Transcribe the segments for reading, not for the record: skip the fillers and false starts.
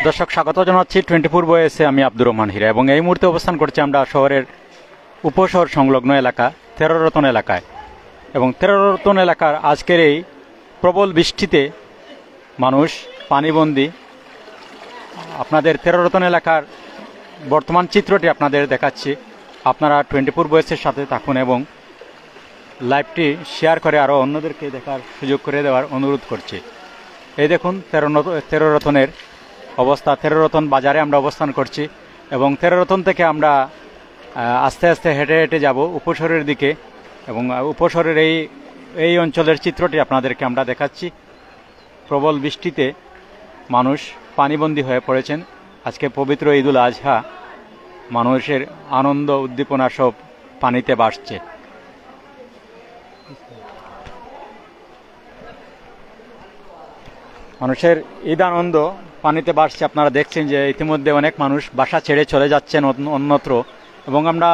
দর্শক স্বাগত জানাচ্ছি 24 ভয়েসে। আমি আব্দুর রহমান হীরা এবং এই মুহূর্তে অবস্থান করছি আমরা শহরের উপশহর সংলগ্ন এলাকা 13 রতন এলাকায়। এবং 13 রতন এলাকার আজকের এই প্রবল বৃষ্টিতে মানুষ পানিবন্দী। আপনাদের 13 রতন এলাকার বর্তমান চিত্রটি আপনাদের দেখাচ্ছি। আপনারা 24 ভয়েসের সাথে থাকুন এবং লাইভটি শেয়ার করে আরও অন্যদেরকে দেখার সুযোগ করে দেওয়ার অনুরোধ করছি। এই দেখুন 13 রতনের অবস্থা। 13 রতন বাজারে আমরা অবস্থান করছি এবং 13 রতন থেকে আমরা আস্তে আস্তে হেঁটে হেঁটে যাব উপশহরের দিকে এবং উপশহরের এই অঞ্চলের চিত্রটি আপনাদেরকে আমরা দেখাচ্ছি। প্রবল বৃষ্টিতে মানুষ পানিবন্দী হয়ে পড়েছেন। আজকে পবিত্র ঈদুল আজহা, মানুষের আনন্দ উদ্দীপনা সব পানিতে ভাসছে। মানুষের ঈদ আনন্দ পানিতে ভাসছে। আপনারা দেখছেন যে ইতিমধ্যে অনেক মানুষ বাসা ছেড়ে চলে যাচ্ছেন অন্যত্র এবং আমরা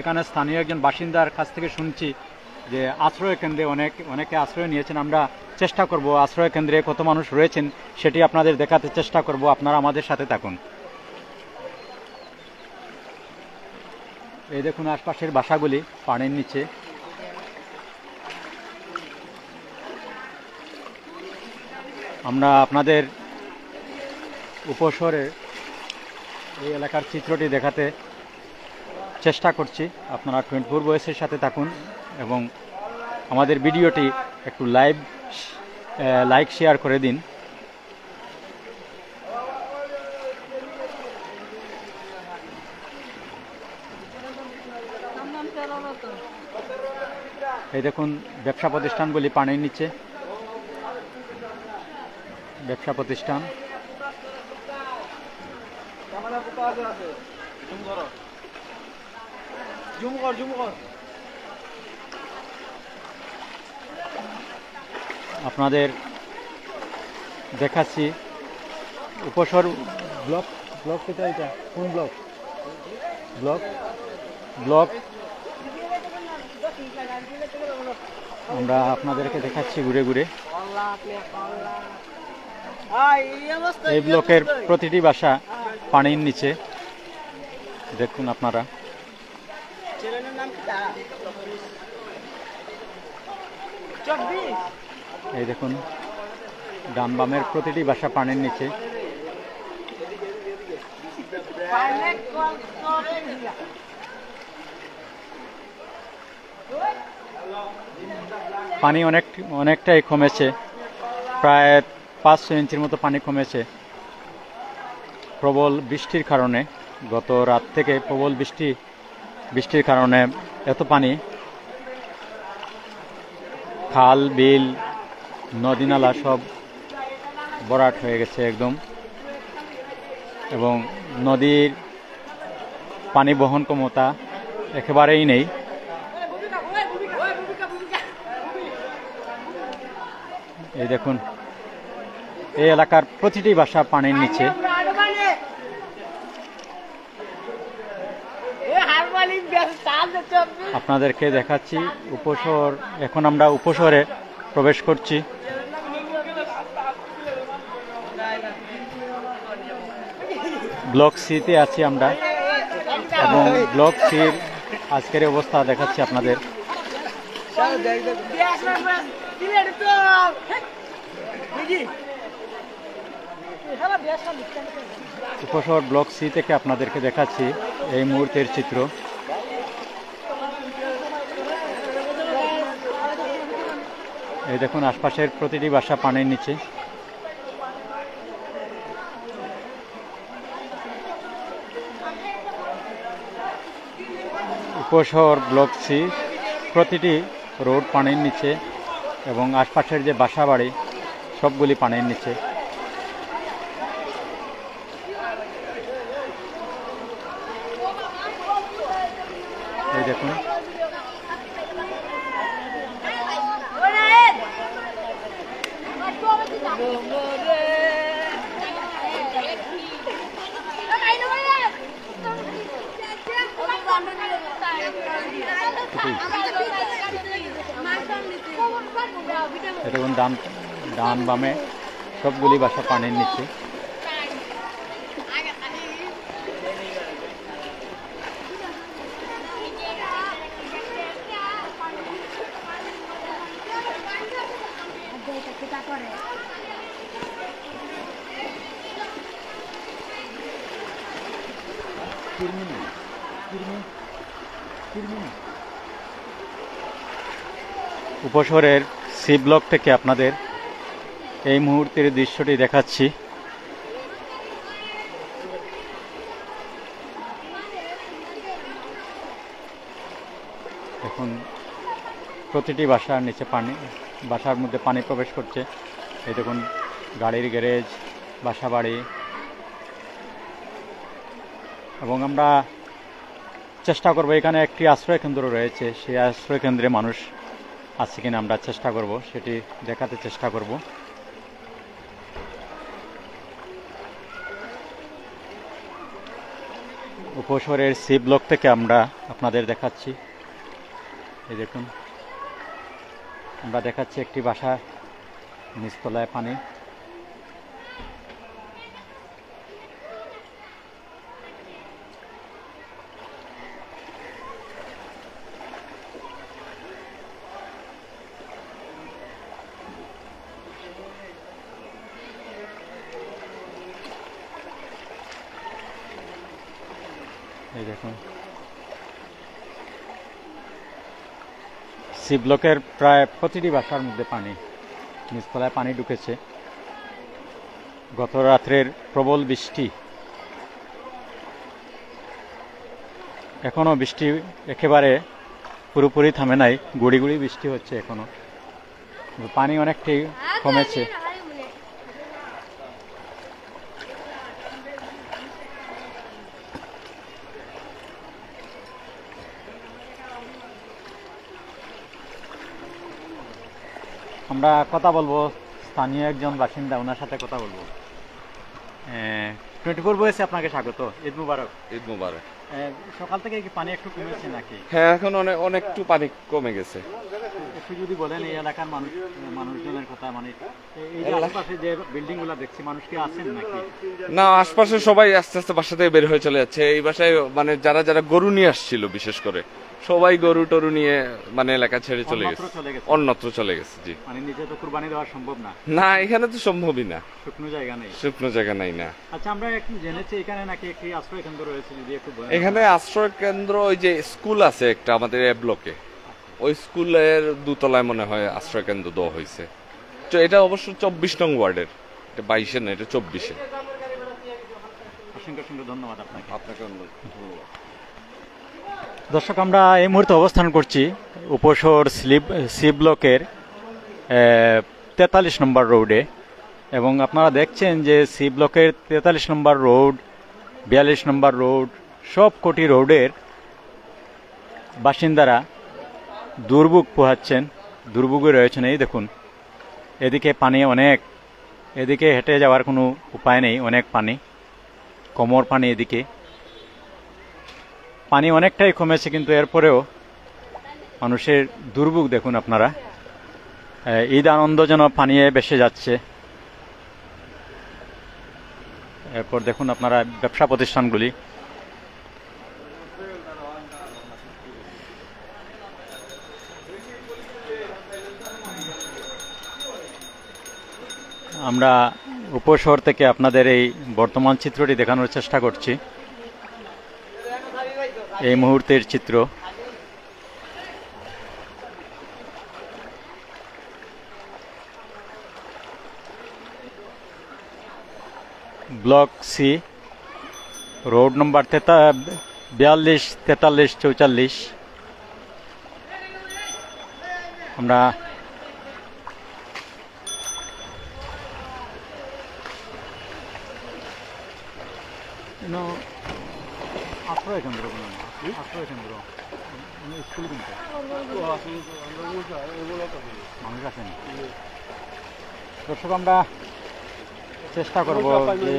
এখানে স্থানীয় একজন বাসিন্দার কাছ থেকে শুনছি যে আশ্রয় কেন্দ্রে অনেকে আশ্রয় নিয়েছেন। আমরা চেষ্টা করব আশ্রয় কেন্দ্রে কত মানুষ রয়েছেন সেটি আপনাদের দেখাতে চেষ্টা করব। আপনারা আমাদের সাথে থাকুন। এই দেখুন আশপাশের বাসাগুলি পানির নিচে। আমরা আপনাদের উপশহরের এই এলাকার চিত্রটি দেখাতে চেষ্টা করছি। আপনারা 24 ভয়েসের সাথে থাকুন এবং আমাদের ভিডিওটি একটু লাইক শেয়ার করে দিন। এই দেখুন ব্যবসা প্রতিষ্ঠানগুলি পানির নিচে। ব্যবসা প্রতিষ্ঠান আপনাদের দেখাচ্ছি। উপশহর ব্লক কোথায়? এটা কোন ব্লক আমরা আপনাদেরকে দেখাচ্ছি ঘুরে ঘুরে। এই ব্লকের প্রতিটি বাসা পানির নিচে। দেখুন আপনারা। এই দেখুন ডান বামের প্রতিটি বাসা পানির নিচে। পানি অনেকটাই কমেছে, প্রায় 5-6 ইঞ্চির মতো পানি কমেছে প্রবল বৃষ্টির কারণে। গত রাত থেকে প্রবল বৃষ্টির কারণে এত পানি, খাল বিল নদী নালা সব ভরাট হয়ে গেছে একদম। এবং নদীর পানি বহন ক্ষমতা একেবারেই নেই। এই দেখুন এই এলাকার প্রতিটি বাসা পানির নিচে। আপনাদেরকে দেখাচ্ছি উপশহর। এখন আমরা উপশহরে প্রবেশ করছি। ব্লক সিতে আছি আমরা এবং ব্লক সির আজকের অবস্থা দেখাচ্ছি আপনাদের। উপশহর ব্লক সি থেকে আপনাদেরকে দেখাচ্ছি এই মুহূর্তের চিত্র। এই দেখুন আশপাশের প্রতিটি বাসা পানির নিচে। উপশহর ব্লক সি প্রতিটি রোড পানির নিচে এবং আশপাশের যে বাসা বাড়ি সবগুলি পানির নিচে। এই দেখুন দেখুন ডান বামে সবগুলি বাসা পানির নিচে। উপশহরের সি ব্লক থেকে আপনাদের এই মুহূর্তের দৃশ্যটি দেখাচ্ছি। এখন প্রতিটি বাসার নিচে পানি, বাসার মধ্যে পানি প্রবেশ করছে। এই দেখুন গাড়ির গ্যারেজ, বাসা বাড়ি, এবং আমরা চেষ্টা করব, এখানে একটি আশ্রয় কেন্দ্র রয়েছে, সেই আশ্রয় কেন্দ্রে মানুষ আছে কিনা আমরা চেষ্টা করব, সেটি দেখাতে চেষ্টা করব। উপশহরের সি ব্লক থেকে আমরা আপনাদের দেখাচ্ছি। এই দেখুন আমরা দেখাচ্ছি একটি বাসা নিচতলায় পানি। এই দেখুন সি ব্লকের প্রায় প্রতিটি বাসার মধ্যে পানি, নিচতলায় পানি ঢুকেছে। গত রাত্রের প্রবল বৃষ্টি, এখনো বৃষ্টি একেবারে পুরোপুরি থামে নাই, গুড়ি গুড়ি বৃষ্টি হচ্ছে এখনো, পানি অনেকটাই কমেছে। আমরা কথা বলবো স্থানীয় একজন বাসিন্দা, ওনার সাথে কথা বলবো। 24 বয়সে আপনাকে স্বাগত, ঈদ মুবারক। ঈদ মুবারক। সকাল থেকে কি পানি একটু কমেছে নাকি? হ্যাঁ, এখন অনেকটু পানি কমে গেছে। একটু যদি বলেন এই এলাকার মানুষজনের কথা, মানে এই যে আশেপাশে যে বিল্ডিং গুলা দেখছি, মানুষ কি আছেন নাকি? না, আশপাশে সবাই আস্তে আস্তে বাসা থেকে বের হয়ে চলে যাচ্ছে। এই বাসায় মানে যারা যারা গরু নিয়ে আসছিল, বিশেষ করে সবাই গরু টরু নিয়ে মানে এলাকা ছেড়ে চলে গেছে, অন্যত্র চলে গেছে। জি, মানে নিজে তো কুরবানি দেওয়া সম্ভব না। না, এখানে তো সম্ভবই না, শুকনো জায়গা নেই, শুকনো জায়গা নাই না। আচ্ছা, আমরা একটু জেনেছি এখানে নাকি একটি আশ্রয় কেন্দ্র রয়েছে, যদি একটু বলেন। এখানে আশ্রয় কেন্দ্র, ওই যে স্কুল আছে একটা আমাদের এ ব্লকে, ওই স্কুলের দোতলায় মনে হয় আশ্রয় কেন্দ্র দেওয়া হয়েছে। তো এটা অবশ্য 24 নং ওয়ার্ডের, এটা 22-এ না, এটা 24-এ। অসংখ্য অসংখ্য ধন্যবাদ আপনাকে। আপনাকে ধন্যবাদ। দর্শক, আমরা এই মুহূর্তে অবস্থান করছি উপশহর সি ব্লকের 43 নম্বর রোডে, এবং আপনারা দেখছেন যে সি ব্লকের 43 নম্বর রোড, 42 নম্বর রোড, সব কোটি রোডের বাসিন্দারা দুর্ভোগ পোহাচ্ছেন, দুর্ভোগে রয়েছেন। এই দেখুন এদিকে পানি অনেক, এদিকে হেঁটে যাওয়ার কোনো উপায় নেই, অনেক পানি, কোমর পানি। এদিকে পানি অনেকটাই কমেছে, কিন্তু এরপরেও মানুষের দুর্ভোগ দেখুন আপনারা। ঈদ আনন্দ যেন পানিয়ে ভেসে যাচ্ছে। এরপর দেখুন আপনারা ব্যবসা প্রতিষ্ঠানগুলি, আমরা উপশহর থেকে আপনাদের এই বর্তমান চিত্রটি দেখানোর চেষ্টা করছি। এই মুহূর্তের চিত্র। Block C, road number 42, 43, 44। আমরা আশ্রয় কেন্দ্র, আশ্রয় কেন্দ্র, স্কুল কিন্তু মানুষ আছেন। দর্শক, আমরা চেষ্টা করব যে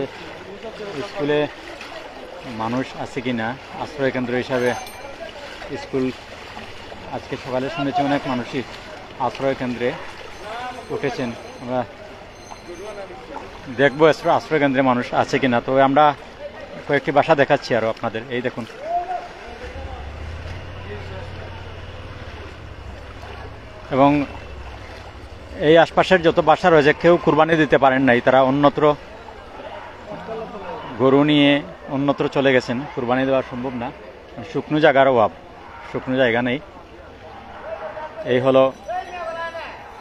স্কুলে মানুষ আছে কিনা, আশ্রয় কেন্দ্র হিসাবে স্কুল। আজকে সকালে শুনেছি অনেক মানুষই আশ্রয় কেন্দ্রে উঠেছেন। আমরা দেখবো আশ্রয় কেন্দ্রে মানুষ আছে কিনা। তো আমরা কয়েকটি বাসা দেখাচ্ছি আরো আপনাদের। এই দেখুন, এবং এই আশপাশের যত বাসা রয়েছে কেউ কুরবানি দিতে পারেন নাই, তারা অন্যত্র গরু নিয়ে অন্যত্র চলে গেছেন, কুরবানি দেওয়া সম্ভব না, শুকনো জায়গার অভাব, শুকনো জায়গা নেই। এই হলো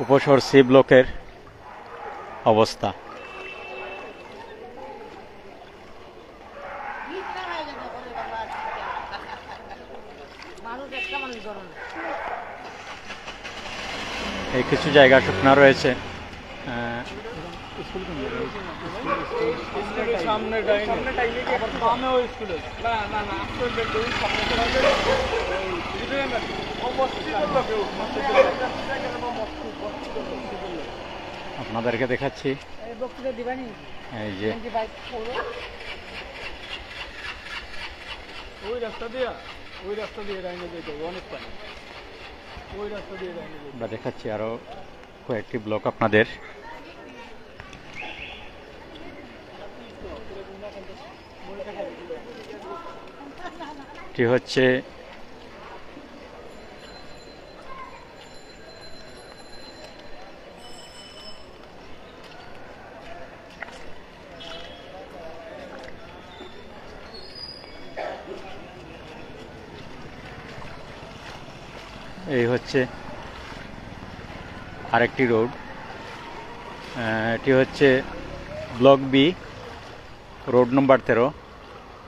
উপশহর সি ব্লকের অবস্থা। এই কিছু জায়গা শুকনা রয়েছে। আপনাদেরকে দেখাচ্ছি, এই যে আমরা দেখাচ্ছি আরো কয়েকটি ব্লক আপনাদের। এটি হচ্ছে এই হচ্ছে আরেকটি রোড, এটি হচ্ছে ব্লক বি, রোড নম্বর 13।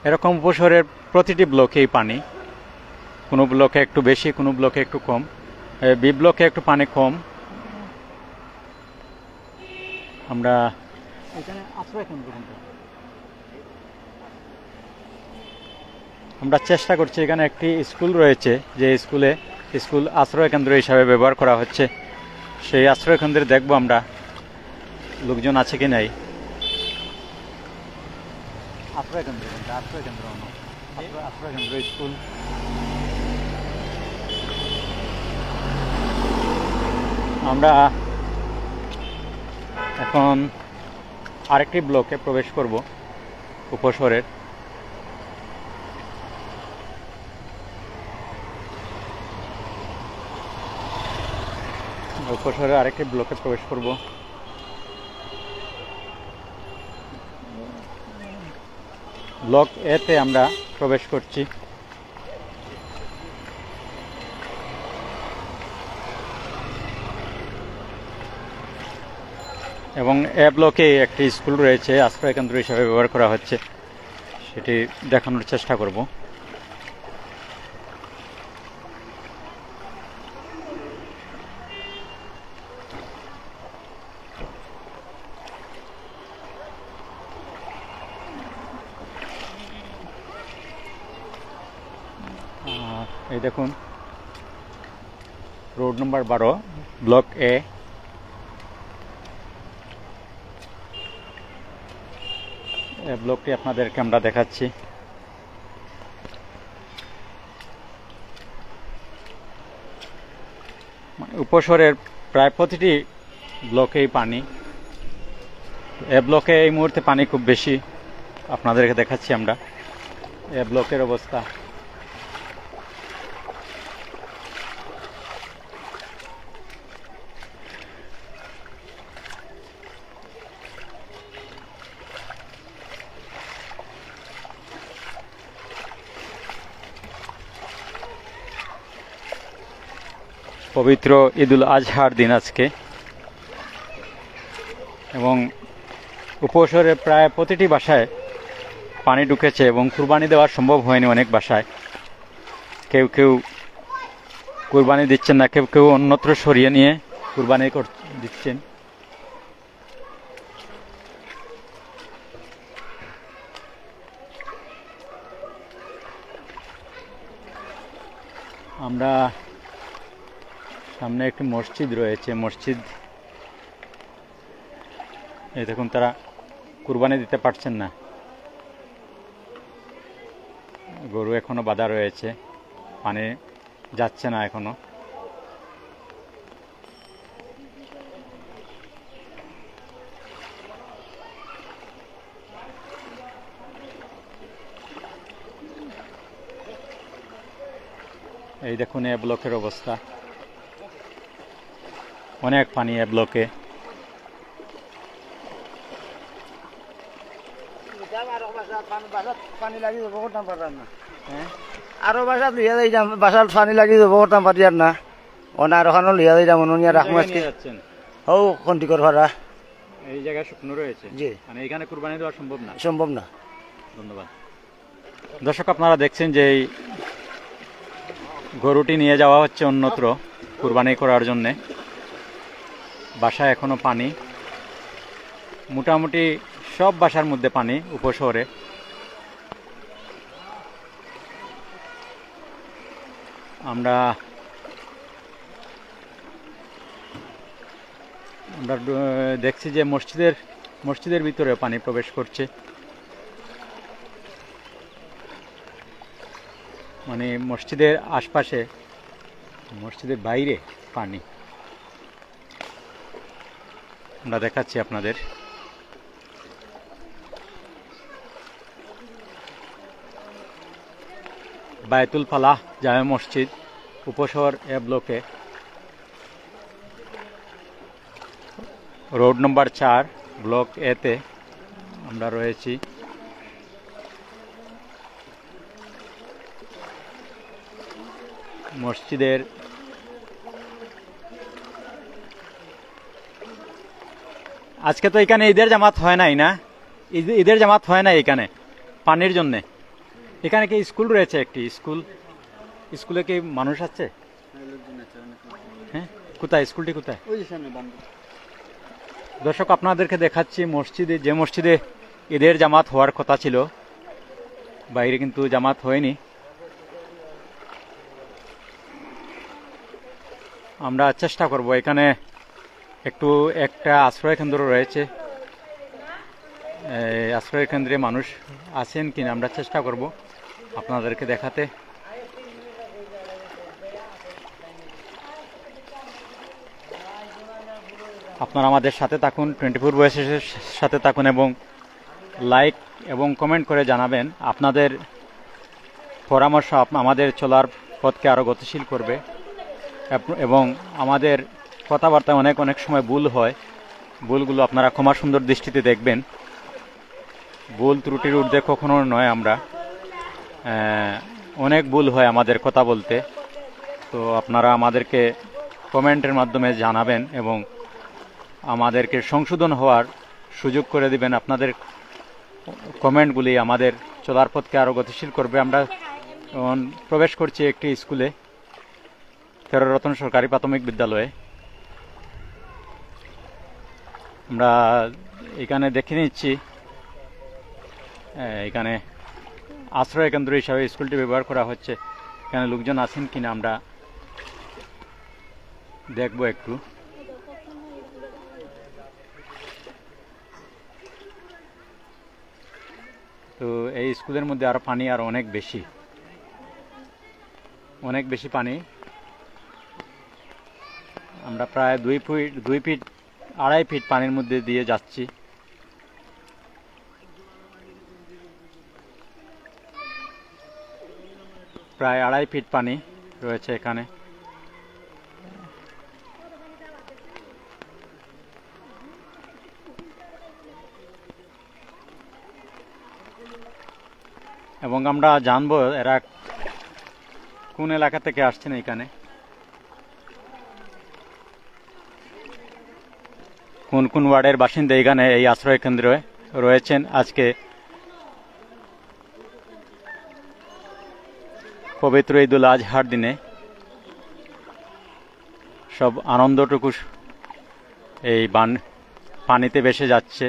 এরকম উপশহরের প্রতিটি ব্লকেই পানি, কোনো ব্লকে একটু বেশি, কোনো ব্লকে একটু কম। বি ব্লকে একটু পানি কম। আমরা এখানে আশ্রয় কেন্দ্র, আমরা চেষ্টা করছি, এখানে একটি স্কুল রয়েছে, যে স্কুল আশ্রয় কেন্দ্র হিসাবে ব্যবহার করা হচ্ছে। সেই আশ্রয় কেন্দ্রে দেখবো আমরা লোকজন আছে কি নাই। আশ্রয় কেন্দ্র স্কুল। আমরা এখন আরেকটি ব্লকে প্রবেশ করব, উপশহরের। উপশহরের আরেকটি ব্লকে প্রবেশ করব। ব্লক এতে আমরা প্রবেশ করছি। এবং এ ব্লকে একটি স্কুল রয়েছে, আশ্রয় কেন্দ্র হিসাবে ব্যবহার করা হচ্ছে, সেটি দেখানোর চেষ্টা করব। এই দেখুন, রোড নম্বর 12, ব্লক এ। ব্লকটি আপনাদেরকে আমরা দেখাচ্ছি। উপশহরের প্রায় প্রতিটি ব্লকেই পানি। এ ব্লকে এই মুহূর্তে পানি খুব বেশি, আপনাদেরকে দেখাচ্ছি আমরা এ ব্লকের অবস্থা। পবিত্র ঈদুল আজহার দিন আজকে, এবং উপশহরের প্রায় প্রতিটি বাসায় পানি ঢুকেছে এবং কুরবানি দেওয়া সম্ভব হয়নি অনেক বাসায়। কেউ কেউ কুরবানি দিচ্ছেন না, কেউ কেউ অন্যত্র সরিয়ে নিয়ে কুরবানি দিচ্ছেন। আমরা সামনে একটি মসজিদ রয়েছে, মসজিদ। এই দেখুন, তারা কুরবানি দিতে পারছেন না, গরু এখনো বাঁধা রয়েছে, পানি যাচ্ছে না এখনো। এই দেখুন এ ব্লকের অবস্থা, অনেক পানি এ ব্লকে। পানি লাগি যাব করতাম পারার না হ্যাঁ আরো বাসা লিয়া যাই যাম বাসার পানি লাগি যাব করতাম পারিয়ার না ওনার ওখানে লিয়া যাই যাম অনিয়া রাখবো আজকে নিয়ে যাচ্ছেন ও কন্টিকর ভাড়া এই জায়গায় শুকনো রয়েছে জি। মানে এখানে কুরবানি দেওয়া সম্ভব না। সম্ভব না। ধন্যবাদ। দর্শক আপনারা দেখছেন যে এই গরুটি নিয়ে যাওয়া হচ্ছে অন্যত্র কুরবানি করার জন্যে। বাসায় এখনো পানি, মোটামুটি সব বাসার মধ্যে পানি উপশহরে। আমরা দেখছি যে মসজিদের ভিতরে পানি প্রবেশ করছে, মানে মসজিদের আশপাশে, মসজিদের বাইরে পানি। আমরা দেখাচ্ছি আপনাদের। বায়তুল ফালাহ জামে মসজিদ, উপশহর এ ব্লকে, রোড নম্বর 4, ব্লক এতে আমরা রয়েছি। মসজিদের আজকে তো এখানে ঈদের জামাত হয় নাই না, ঈদের জামাত হয় না এখানে পানির জন্যে। এখানে কি স্কুল রয়েছে? একটি স্কুলে কি মানুষ আছে? হ্যাঁ, কোথায় স্কুলটি কোথায়? দর্শক আপনাদেরকে দেখাচ্ছি মসজিদে, যে মসজিদে ঈদের জামাত হওয়ার কথা ছিল, বাইরে কিন্তু জামাত হয়নি। আমরা চেষ্টা করব, এখানে একটা আশ্রয় কেন্দ্র রয়েছে, আশ্রয় কেন্দ্রে মানুষ আছেন কিনা আমরা চেষ্টা করব আপনাদেরকে দেখাতে। আপনারা আমাদের সাথে থাকুন, 24 ভয়েসের সাথে থাকুন এবং লাইক এবং কমেন্ট করে জানাবেন। আপনাদের পরামর্শ আমাদের চলার পথকে আরও গতিশীল করবে এবং আমাদের কথাবার্তায় অনেক সময় ভুল হয়, ভুলগুলো আপনারা ক্ষমা সুন্দর দৃষ্টিতে দেখবেন। ভুল ত্রুটির ঊর্ধ্বে কখনো নয় আমরা, অনেক ভুল হয় আমাদের কথা বলতে। তো আপনারা আমাদেরকে কমেন্টের মাধ্যমে জানাবেন এবং আমাদেরকে সংশোধন হওয়ার সুযোগ করে দিবেন। আপনাদের কমেন্টগুলি আমাদের চলার পথকে আরও গতিশীল করবে। আমরা প্রবেশ করছি একটি স্কুলে, তেরোরত্ন সরকারি প্রাথমিক বিদ্যালয়ে। আমরা এখানে দেখে নিচ্ছি এখানে আশ্রয় কেন্দ্র হিসাবে স্কুলটি ব্যবহার করা হচ্ছে। এখানে লোকজন আছেন কিনা আমরা দেখব একটু। তো এই স্কুলের মধ্যে আরো পানি আর অনেক বেশি পানি। আমরা প্রায় 2.5 ফিট পানির মধ্যে দিয়ে যাচ্ছি। প্রায় 2.5 ফিট পানি রয়েছে এখানে। এবং আমরা জানবো এরা কোন এলাকা থেকে আসছেন। এখানে কোন কোন ওয়ার্ডের বাসিন্দা এখানে এই আশ্রয় কেন্দ্রে রয়েছেন। আজকে পবিত্র ঈদুল আজহার দিনে সব আনন্দটুকু এই পানিতে ভেসে যাচ্ছে।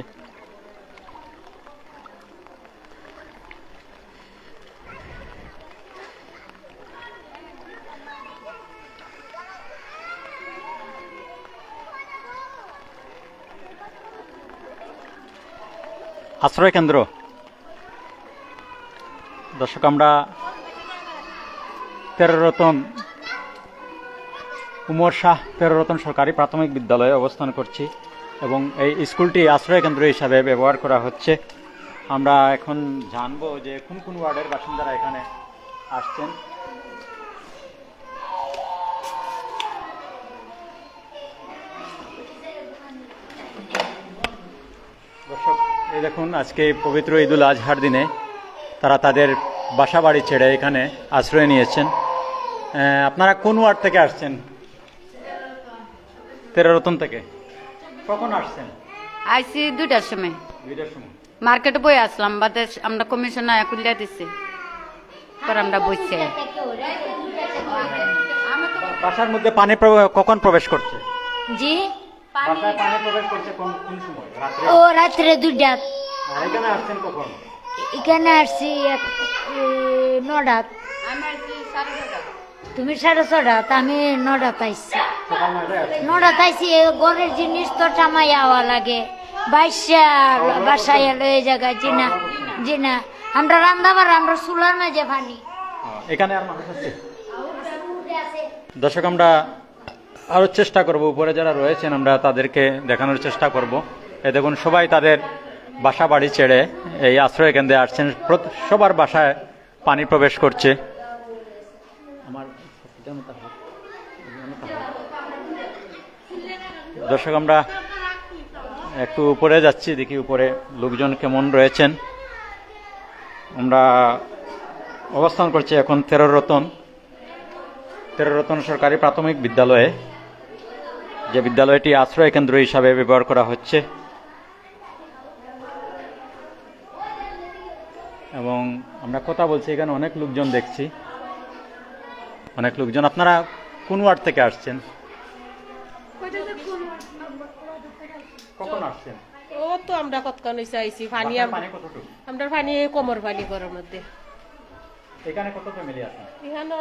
আশ্রয় কেন্দ্র। দর্শক আমরা উমর শাহ তেরোরত্ন সরকারি প্রাথমিক বিদ্যালয়ে অবস্থান করছি এবং এই স্কুলটি আশ্রয় কেন্দ্র হিসাবে ব্যবহার করা হচ্ছে। আমরা এখন জানবো যে কোন কোন ওয়ার্ডের বাসিন্দারা এখানে আসছেন। দর্শক এই দেখুন আজকে পবিত্র ঈদুল আজহার দিনে তারা তাদের বাসা বাড়ি ছেড়ে এখানে আশ্রয় নিয়েছেন। আপনারা কোন ওয়ার্ড থেকে আসছেন? তেরোরতন থেকে। কখন আসছেন? আইসি 2টার সময়। 2টার সময় মার্কেটে বই আসলাম, বাদে আমরা কমিশন খুলিয়া দিছি, পর আমরা বসছি। বাসার মধ্যে পানি কখন প্রবেশ করছে? জি বাসায় পানি প্রবেশ করছে কোন কোন সময়? রাত্রে? ও রাত্রে 2টা। এখানে আসছেন কখন? এখানে আসছি 9টা। তুমি 6:30, আমি 9টা আইসছি। সকাল 9টায় আসছেন? 9টা আইসি। ঘরের জিনিস তো টামাই আওয়া লাগে, বাসায় এলো এই জায়গায়। জি না আমরা রান্দাবার, আমরা চুলার মাঝে পানি। এখানে আর মানুষ আছে? দর্শক, আমরা আরো চেষ্টা করব, উপরে যারা রয়েছেন আমরা তাদেরকে দেখানোর চেষ্টা করব। এই দেখুন সবাই তাদের বাসা বাড়ি ছেড়ে এই আশ্রয় কেন্দ্রে আসছেন। সবার বাসায় পানি প্রবেশ করছে। দর্শক, আমরা একটু উপরে যাচ্ছি, দেখি উপরে লোকজন কেমন রয়েছেন। আমরা অবস্থান করছি এখন তেরোরতন সরকারি প্রাথমিক বিদ্যালয়ে, যে বিদ্যালয়টি আশ্রয় কেন্দ্র হিসাবে ব্যবহার করা হচ্ছে। এবং আমরা কথা বলছি, এখানে অনেক লোকজন দেখছি, অনেক লোকজন। আপনারা কোন ওয়ার্ড থেকে আসছেন? কখন আসছেন? ও তো আমরা কতক্ষণ হইছে আইছি। পানি পানি কতটুকু? আমরা পানি কোমর পানি ঘরের মধ্যে। এখানে কত ফ্যামিলি আছে? এখানে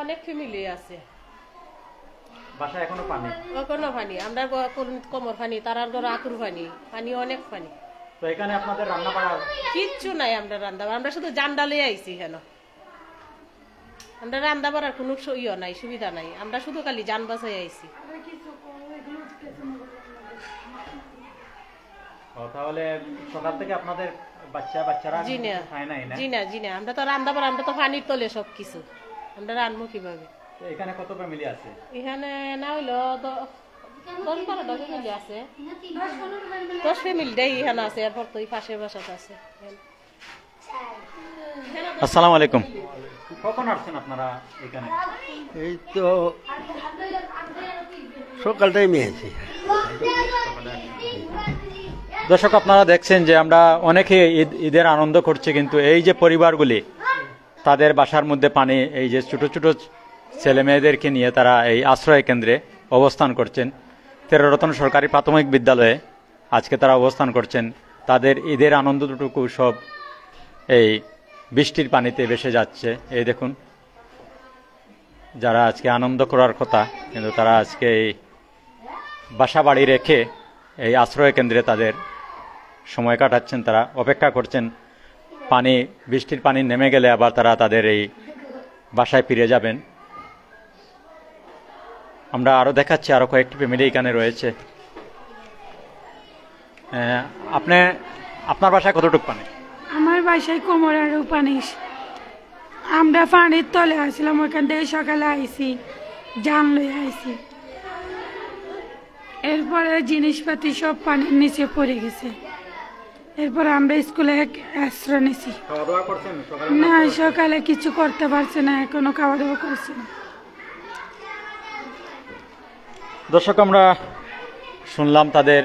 অনেক ফ্যামিলি আছে। বাসায় এখনো পানি? কোনো পানি আমরা কোমর পানি, তারার ঘর আকুর পানি, পানি অনেক পানি। তো এখানে আপনাদের রান্না বাড়া কিচ্ছু নাই। আমরা রান্না, আমরা শুধু জান্ডালে আইছি। এখানে আমরা রান্না বাড়ার কোনো নাই, সুবিধা নাই। আমরা শুধু খালি যান বাসায় আইছি। তাহলে সকাল থেকে আপনাদের বাচ্চারা খায় নাই না? জি না আমরা তো রান্না বাড়া, আমরা তো পানির তলে সবকিছু। আমরা রান্নবো কিভাবে? এখানে কত ফ্যামিলি আছে? এখানে না হইলো 10-12টা ফ্যামিলি আছে। 10 ফ্যামিলিটাই এখানে আছে। এরপর তো এই পাশের বাসাতে আছে। আসসালামু আলাইকুম। কখন আসছেন আপনারা এখানে? এই তো সকাল টাইমে আছি। দর্শক, আপনারা দেখছেন যে আমরা অনেকে ঈদের আনন্দ করছে, কিন্তু এই যে পরিবারগুলি তাদের বাসার মধ্যে পানি, এই যে ছোট ছোট ছেলে মেয়েদেরকে নিয়ে তারা এই আশ্রয় কেন্দ্রে অবস্থান করছেন। তেরোরতন সরকারি প্রাথমিক বিদ্যালয়ে আজকে তারা অবস্থান করছেন। তাদের ঈদের আনন্দটুকু সব এই বৃষ্টির পানিতে ভেসে যাচ্ছে। এই দেখুন, যারা আজকে আনন্দ করার কথা, কিন্তু তারা আজকে এই বাসা বাড়ি রেখে এই আশ্রয় কেন্দ্রে তাদের সময় কাটাচ্ছেন। তারা অপেক্ষা করছেন বৃষ্টির পানি নেমে গেলে আবার তারা তাদের এই বাসায় ফিরে যাবেন। আমরা আরো দেখাচ্ছি, আরো কয়েকটি ফ্যামিলি এখানে রয়েছে। আপনার বাসায় কতটুকু পানি? আমার বাসায় কোমর আরো পানি। আমরা পানির তলে আসলাম, ওখান থেকে সকালে আইছি, জান লই আইছি। এরপরে জিনিসপাতি সব পানির নিচে পড়ে গেছে। এরপর আমরা স্কুলে আশ্রয় নিছি। না, সকালে কিছু করতে পারছে না, এখনো খাওয়া দাওয়া করছে না। দর্শক, আমরা শুনলাম তাদের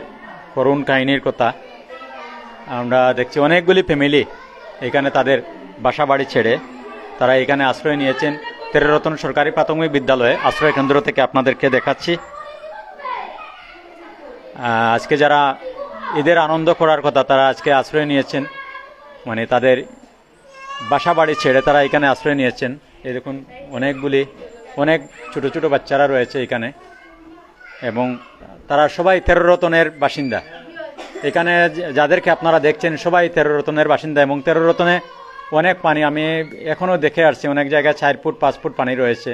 করুণ কাহিনীর কথা। আমরা দেখছি অনেকগুলি ফ্যামিলি এখানে তাদের বাসা বাড়ি ছেড়ে তারা এখানে আশ্রয় নিয়েছেন। তেরোরতন সরকারি প্রাথমিক বিদ্যালয়ে আশ্রয় কেন্দ্র থেকে আপনাদেরকে দেখাচ্ছি। আজকে যারা ঈদের আনন্দ করার কথা তারা আজকে আশ্রয় নিয়েছেন, মানে তাদের বাসা বাড়ি ছেড়ে তারা এখানে আশ্রয় নিয়েছেন। এই দেখুন অনেক ছোট ছোট বাচ্চারা রয়েছে এখানে, এবং তারা সবাই তেরোরতনের বাসিন্দা। এখানে যাদেরকে আপনারা দেখছেন সবাই তেরোরতনের বাসিন্দা, এবং তেরোরতনে অনেক পানি। আমি এখনো দেখে আসছি অনেক জায়গায় 4 ফুট 5 ফুট পানি রয়েছে,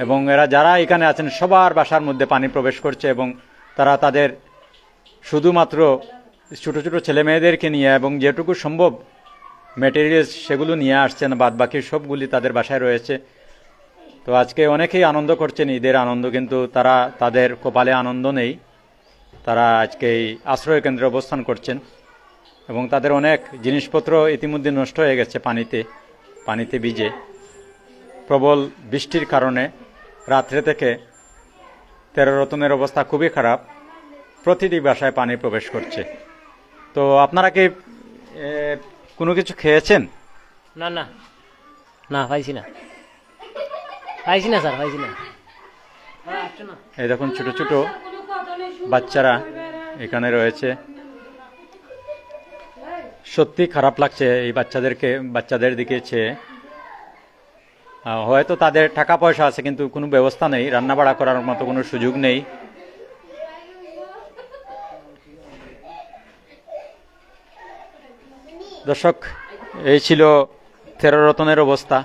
এবং যারা এখানে আছেন সবার বাসার মধ্যে পানি প্রবেশ করছে, এবং তারা তাদের শুধুমাত্র ছোট ছোট ছেলে মেয়েদেরকে নিয়ে এবং যেটুকু সম্ভব ম্যাটেরিয়ালস সেগুলো নিয়ে আসছেন, বাদ বাকি সবগুলি তাদের বাসায় রয়েছে। তো আজকে অনেকেই আনন্দ করছেন ঈদের আনন্দ, কিন্তু তারা তাদের কপালে আনন্দ নেই। তারা আজকে এই আশ্রয় কেন্দ্রে অবস্থান করছেন এবং তাদের অনেক জিনিসপত্র ইতিমধ্যে নষ্ট হয়ে গেছে পানিতে ভিজে। প্রবল বৃষ্টির কারণে রাত্রে থেকে তেরোরতনের অবস্থা খুবই খারাপ, প্রতিটি বাসায় পানি প্রবেশ করছে। তো আপনারা কি কোনো কিছু খেয়েছেন? না না না পাইছি না স্যার, পাইছি না। এই দেখুন ছোট ছোট বাচ্চারা এখানে রয়েছে। সত্যি খারাপ লাগছে এই বাচ্চাদের দিকে চেয়ে। হয়তো তাদের টাকা পয়সা আছে কিন্তু কোনো ব্যবস্থা নেই, রান্না বাড়া করার মতো কোনো সুযোগ নেই। দর্শক, এই ছিল তেরোরতনের অবস্থা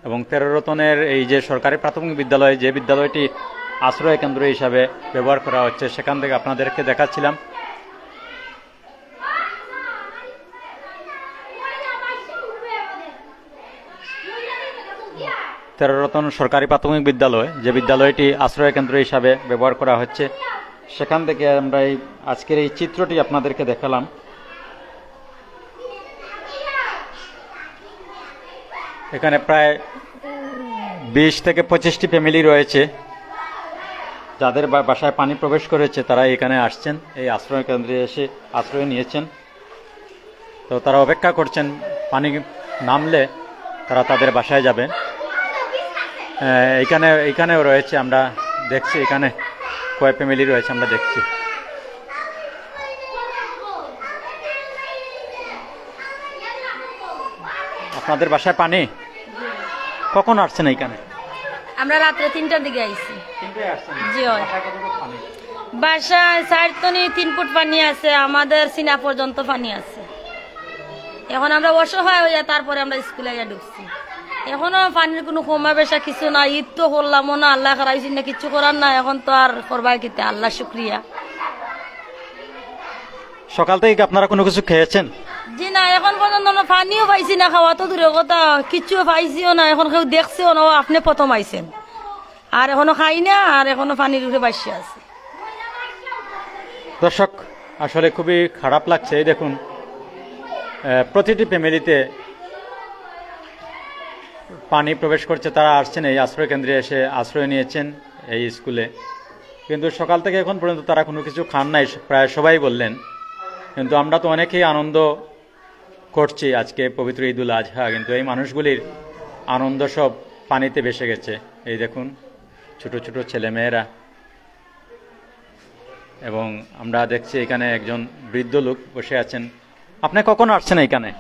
এবং তেরোরতনের এই যে সরকারি প্রাথমিক বিদ্যালয়, যে বিদ্যালয়টি আশ্রয় কেন্দ্র হিসাবে ব্যবহার করা হচ্ছে, সেখান থেকে আপনাদেরকে দেখাচ্ছিলাম। তেরোরতন সরকারি প্রাথমিক বিদ্যালয়, যে বিদ্যালয়টি আশ্রয় কেন্দ্র হিসাবে ব্যবহার করা হচ্ছে, সেখান থেকে আমরা এই আজকের এই চিত্রটি আপনাদেরকে দেখালাম। এখানে প্রায় 20 থেকে 25টি ফ্যামিলি রয়েছে যাদের বাসায় পানি প্রবেশ করেছে। তারা এখানে আসছেন, এই আশ্রয় কেন্দ্রে এসে আশ্রয় নিয়েছেন। তো তারা অপেক্ষা করছেন পানি নামলে তারা তাদের বাসায় যাবেন। এখানেও রয়েছে, আমরা দেখছি এখানে কয় ফ্যামিলি রয়েছে আমরা দেখছি। আপনাদের বাসায় পানি কখন আসছেন এইখানে? আমরা রাত্রে 3টার দিকে আইছি। জি হয়, বাসায় 4 তনি 3 ফুট পানি আছে, আমাদের সিনা পর্যন্ত পানি আছে। এখন আমরা অসহায় হইয়া তারপরে আমরা স্কুলে ঢুকছি। এখনো পানির কোনো কমা বেশা কিছু না। ঈদ তো করলাম না, আল্লাহ খারাইছি না, কিছু করার না। এখন তো আর করবার কিতে, আল্লাহ শুক্রিয়া। সকাল থেকে আপনারা কোনো কিছু খেয়েছেন? জি না, এখন পর্যন্ত পানিও পাইছি না, খাওয়া তো দূরের কথা, কিছু পাইছিও না। এখন কেউ দেখছেও না, আপনি প্রথম আইছেন। আর এখনো খাই না, আর এখনো পানির উঠে বাসি আছে। দর্শক, আসলে খুবই খারাপ লাগছে। এই দেখুন, প্রতিটি ফ্যামিলিতে পানি প্রবেশ করছে। তারা আসছেন এই আশ্রয় কেন্দ্রে, এসে আশ্রয় নিয়েছেন এই স্কুলে। কিন্তু সকাল থেকে এখন পর্যন্ত তারা কোনো কিছু খান নাই, প্রায় সবাই বললেন। কিন্তু আমরা তো অনেকেই আনন্দ করছি আজকে পবিত্র ঈদুল আজহা, কিন্তু এই মানুষগুলির আনন্দ সব পানিতে ভেসে গেছে। এই দেখুন ছোট ছোট ছেলেমেয়েরা, এবং আমরা দেখছি এখানে একজন বৃদ্ধ লোক বসে আছেন। আপনি কখন আসছেন এইখানে?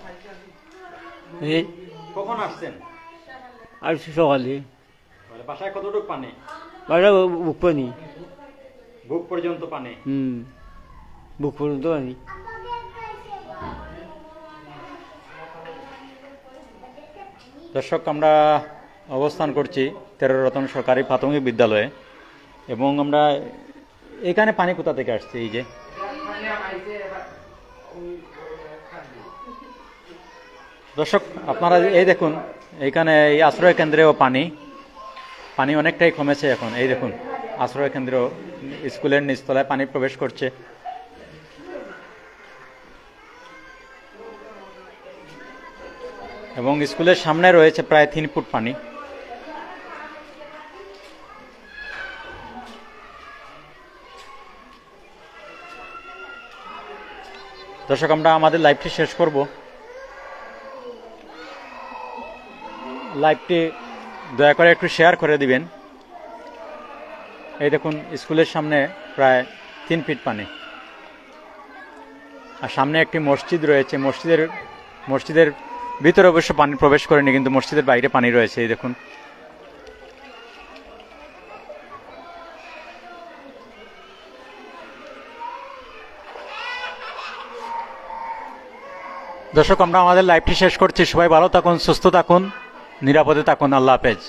কখন আসছেন? আর সকালে। বাসায় কতটুকু পানি? বাসা বুক পানি, বুক পর্যন্ত পানি। বুক পর্যন্ত পানি। দর্শক, আমরা অবস্থান করছি তেরোরতন সরকারি প্রাথমিক বিদ্যালয়ে, এবং আমরা এখানে পানি কোথা থেকে আসছে? এই যে দর্শক, আপনারা এই দেখুন, এখানে এই আশ্রয় কেন্দ্রেও পানি অনেকটাই কমেছে এখন। এই দেখুন, আশ্রয় কেন্দ্র স্কুলের নিচতলায় পানি প্রবেশ করছে। এবং স্কুলের সামনে রয়েছে প্রায় 3 ফুট পানি। দর্শক, আমরা আমাদের লাইভটি শেষ করব। লাইভটি দয়া করে একটু শেয়ার করে দিবেন। এই দেখুন, স্কুলের সামনে প্রায় 3 ফিট পানি, আর সামনে একটি মসজিদ রয়েছে। মসজিদের ভিতরে অবশ্য পানি প্রবেশ করেনি, কিন্তু মসজিদের বাইরে পানি রয়েছে। এই দেখুন, দর্শক, আমরা আমাদের লাইভটি শেষ করছি। সবাই ভালো থাকুন, সুস্থ থাকুন, নিরাপদে থাকুন। আল্লাহ হাফেজ।